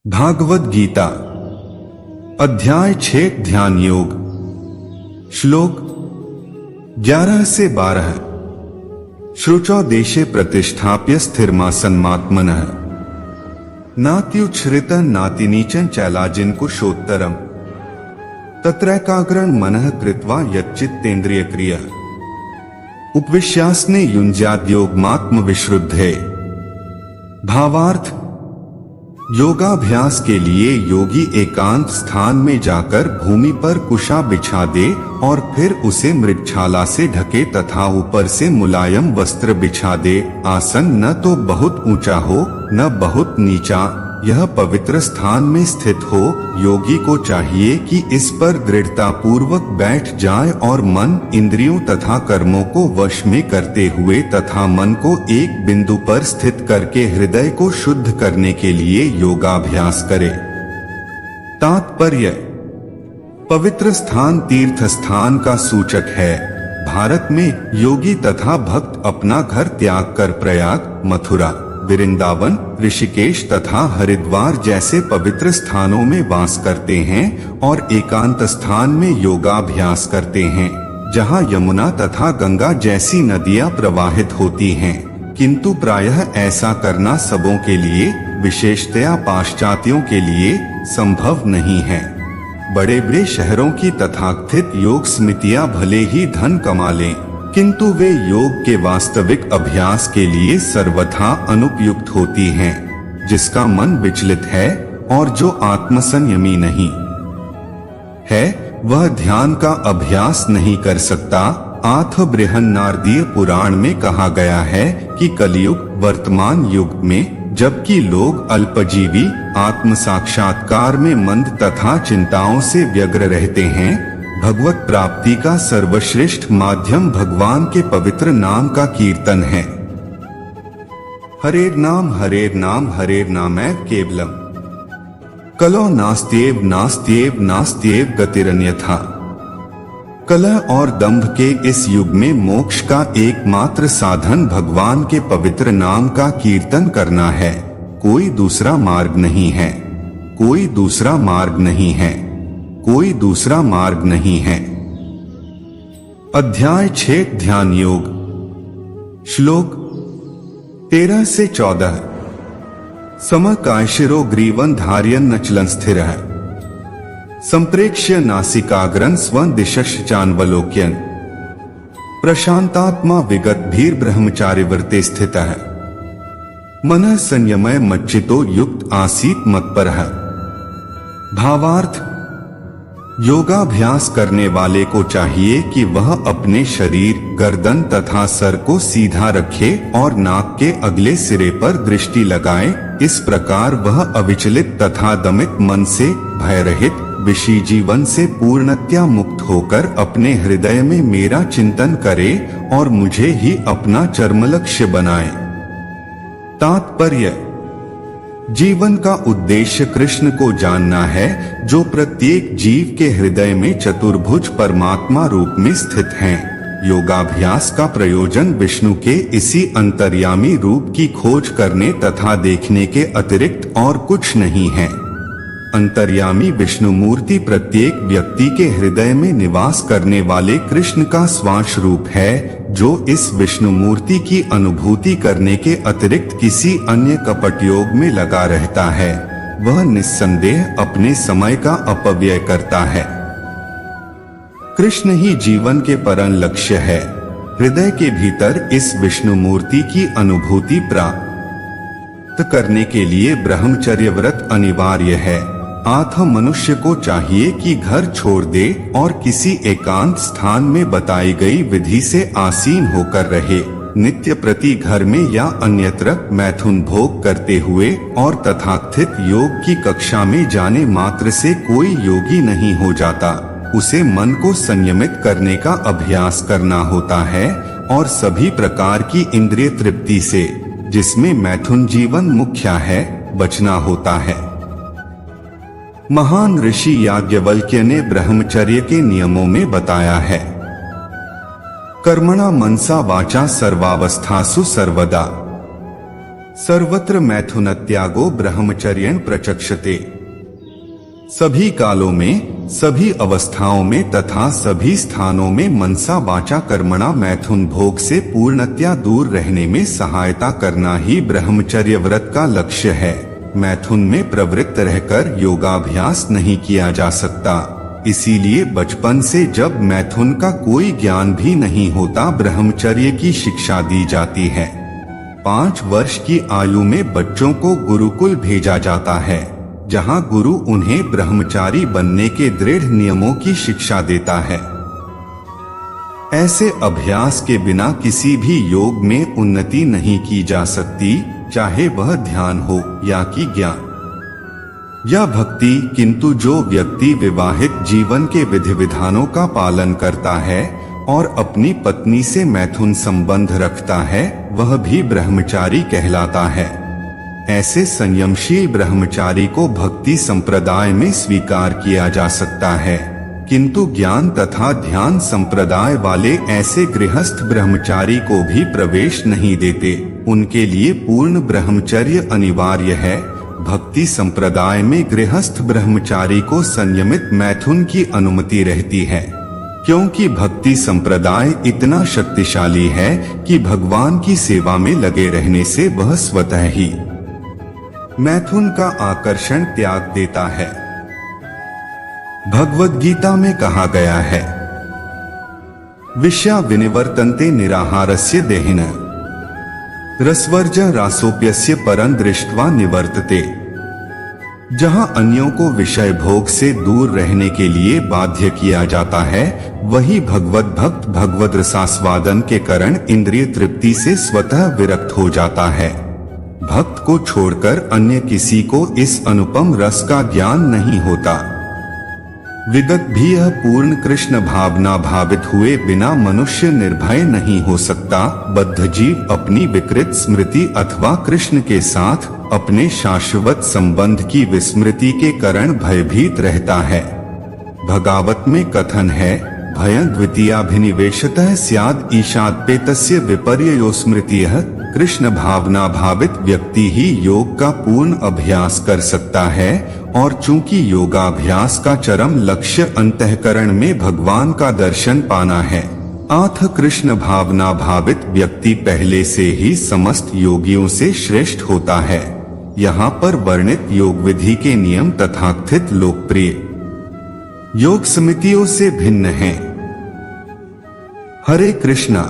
भागवत गीता अध्याय 6 ध्यान योग श्लोक 11 से 12। श्रुचौ देशे प्रतिष्ठाप्य स्थिरमासन्मात्मनः नात्युच्छ्रितं नातिनीचं चैलाजिन्कुशोत्तरम् तत्रैकाग्रं मनः कृत्वा यच्चित्तेन्द्रियक्रियः उपविश्यासने युञ्ज्याद्योगमात्मविशुद्धये। भावार्थ, योगाभ्यास के लिए योगी एकांत स्थान में जाकर भूमि पर कुशा बिछा दे और फिर उसे मृगछाला से ढके तथा ऊपर से मुलायम वस्त्र बिछा दे। आसन न तो बहुत ऊंचा हो न बहुत नीचा, यह पवित्र स्थान में स्थित हो। योगी को चाहिए कि इस पर दृढ़ता पूर्वक बैठ जाए और मन, इंद्रियों तथा कर्मों को वश में करते हुए तथा मन को एक बिंदु पर स्थित करके हृदय को शुद्ध करने के लिए योगाभ्यास करे। तात्पर्य: पवित्र स्थान तीर्थ स्थान का सूचक है। भारत में योगी तथा भक्त अपना घर त्याग कर प्रयाग, मथुरा, वृंदावन, ऋषिकेश तथा हरिद्वार जैसे पवित्र स्थानों में वास करते हैं और एकांत स्थान में योगाभ्यास करते हैं, जहां यमुना तथा गंगा जैसी नदियां प्रवाहित होती हैं। किंतु प्रायः ऐसा करना सबों के लिए, विशेषतया पाश्चात्यों के लिए संभव नहीं है। बड़े बड़े शहरों की तथाकथित योग समितियां भले ही धन कमा लें, किंतु वे योग के वास्तविक अभ्यास के लिए सर्वथा अनुपयुक्त होती हैं। जिसका मन विचलित है और जो आत्मसंयमी नहीं है, वह ध्यान का अभ्यास नहीं कर सकता। आथ बृहन्नारदीय पुराण में कहा गया है कि कलियुग वर्तमान युग में, जबकि लोग अल्पजीवी आत्म साक्षात्कार में मंद तथा चिंताओं से व्यग्र रहते हैं, भगवत प्राप्ति का सर्वश्रेष्ठ माध्यम भगवान के पवित्र नाम का कीर्तन है। हरेर नाम हरेर नामैव केवलम कलो नास्त्येव नास्त्येव नास्त्येव गतिरन्यथा। कलह और दंभ के इस युग में मोक्ष का एकमात्र साधन भगवान के पवित्र नाम का कीर्तन करना है। कोई दूसरा मार्ग नहीं है, कोई दूसरा मार्ग नहीं है, कोई दूसरा मार्ग नहीं है। अध्याय 6 ध्यान योग श्लोक 13 से 14। समकायशिरो ग्रीवं धारयन् नचलं स्थिरः संप्रेक्ष्य नासिकाग्रं स्वं दिशश्चान्वलोक्यन् प्रशांतात्मा विगतभीर्ब्रह्मचारिव्रते स्थितः मनः संयमय मच्चितो युक्त आसीत् मत्परः। भावार्थ, योगाभ्यास करने वाले को चाहिए कि वह अपने शरीर, गर्दन तथा सर को सीधा रखे और नाक के अगले सिरे पर दृष्टि लगाए। इस प्रकार वह अविचलित तथा दमित मन से, भय रहित, विषी जीवन से पूर्णतया मुक्त होकर अपने हृदय में मेरा चिंतन करे और मुझे ही अपना चरम लक्ष्य बनाए। तात्पर्य: जीवन का उद्देश्य कृष्ण को जानना है, जो प्रत्येक जीव के हृदय में चतुर्भुज परमात्मा रूप में स्थित हैं। योगाभ्यास का प्रयोजन विष्णु के इसी अंतर्यामी रूप की खोज करने तथा देखने के अतिरिक्त और कुछ नहीं है। अंतर्यामी विष्णु मूर्ति प्रत्येक व्यक्ति के हृदय में निवास करने वाले कृष्ण का स्वांश रूप है, जो इस विष्णु मूर्ति की अनुभूति करने के अतिरिक्त किसी अन्य कपट योग में लगा रहता है। वह निस्संदेह अपने समय का अपव्यय करता है। कृष्ण ही जीवन के परम लक्ष्य है। हृदय के भीतर इस विष्णु मूर्ति की अनुभूति प्राप्त करने के लिए ब्रह्मचर्य व्रत अनिवार्य है। आथ मनुष्य को चाहिए कि घर छोड़ दे और किसी एकांत स्थान में बताई गई विधि से आसीन होकर रहे। नित्य प्रति घर में या अन्यत्र मैथुन भोग करते हुए और तथाकथित योग की कक्षा में जाने मात्र से कोई योगी नहीं हो जाता। उसे मन को संयमित करने का अभ्यास करना होता है और सभी प्रकार की इंद्रिय तृप्ति से, जिसमें मैथुन जीवन मुख्य है, बचना होता है। महान ऋषि याज्ञवल्क्य ने ब्रह्मचर्य के नियमों में बताया है: कर्मणा मनसा वाचा सर्वावस्थासु सर्वदा सर्वत्र मैथुनत्यागो ब्रह्मचर्यं प्रचक्षते। सभी कालों में, सभी अवस्थाओं में तथा सभी स्थानों में मनसा वाचा कर्मणा मैथुन भोग से पूर्णतया दूर रहने में सहायता करना ही ब्रह्मचर्य व्रत का लक्ष्य है। मैथुन में प्रवृत्त रहकर योगाभ्यास नहीं किया जा सकता। इसीलिए बचपन से जब मैथुन का कोई ज्ञान भी नहीं होता, ब्रह्मचर्य की शिक्षा दी जाती है। 5 वर्ष की आयु में बच्चों को गुरुकुल भेजा जाता है, जहां गुरु उन्हें ब्रह्मचारी बनने के दृढ़ नियमों की शिक्षा देता है। ऐसे अभ्यास के बिना किसी भी योग में उन्नति नहीं की जा सकती, चाहे वह ध्यान हो या कि ज्ञान या भक्ति। किंतु जो व्यक्ति विवाहित जीवन के विधि विधानों का पालन करता है और अपनी पत्नी से मैथुन संबंध रखता है, वह भी ब्रह्मचारी कहलाता है। ऐसे संयमशील ब्रह्मचारी को भक्ति संप्रदाय में स्वीकार किया जा सकता है, किंतु ज्ञान तथा ध्यान संप्रदाय वाले ऐसे गृहस्थ ब्रह्मचारी को भी प्रवेश नहीं देते। उनके लिए पूर्ण ब्रह्मचर्य अनिवार्य है। भक्ति संप्रदाय में गृहस्थ ब्रह्मचारी को संयमित मैथुन की अनुमति रहती है, क्योंकि भक्ति संप्रदाय इतना शक्तिशाली है कि भगवान की सेवा में लगे रहने से वह स्वतः ही मैथुन का आकर्षण त्याग देता है। भगवद गीता में कहा गया है, विषया विनिवर्तन्ते निराहारस्य देहिन रसवर्ज रासोप्यस्य परं दृष्ट्वा निवर्तते। जहां अन्यों को विषय भोग से दूर रहने के लिए बाध्य किया जाता है, वही भगवत भक्त भगवद रसास्वादन के कारण इंद्रिय तृप्ति से स्वतः विरक्त हो जाता है। भक्त को छोड़कर अन्य किसी को इस अनुपम रस का ज्ञान नहीं होता। विगत भी यह पूर्ण कृष्ण भावना भावित हुए बिना मनुष्य निर्भय नहीं हो सकता। बद्ध जीव अपनी विकृत स्मृति अथवा कृष्ण के साथ अपने शाश्वत संबंध की विस्मृति के कारण भयभीत रहता है। भगावत में कथन है, भयं द्वितीयाभिनिवेशतः स्याद् ईशाद्पेतस्य विपर्ययो स्मृतियः। कृष्ण भावना भावित व्यक्ति ही योग का पूर्ण अभ्यास कर सकता है, और चूंकि योगाभ्यास का चरम लक्ष्य अंतःकरण में भगवान का दर्शन पाना है, अथ कृष्ण भावना भावित व्यक्ति पहले से ही समस्त योगियों से श्रेष्ठ होता है। यहाँ पर वर्णित योग विधि के नियम तथाकथित लोकप्रिय योग समितियों से भिन्न हैं। हरे कृष्णा।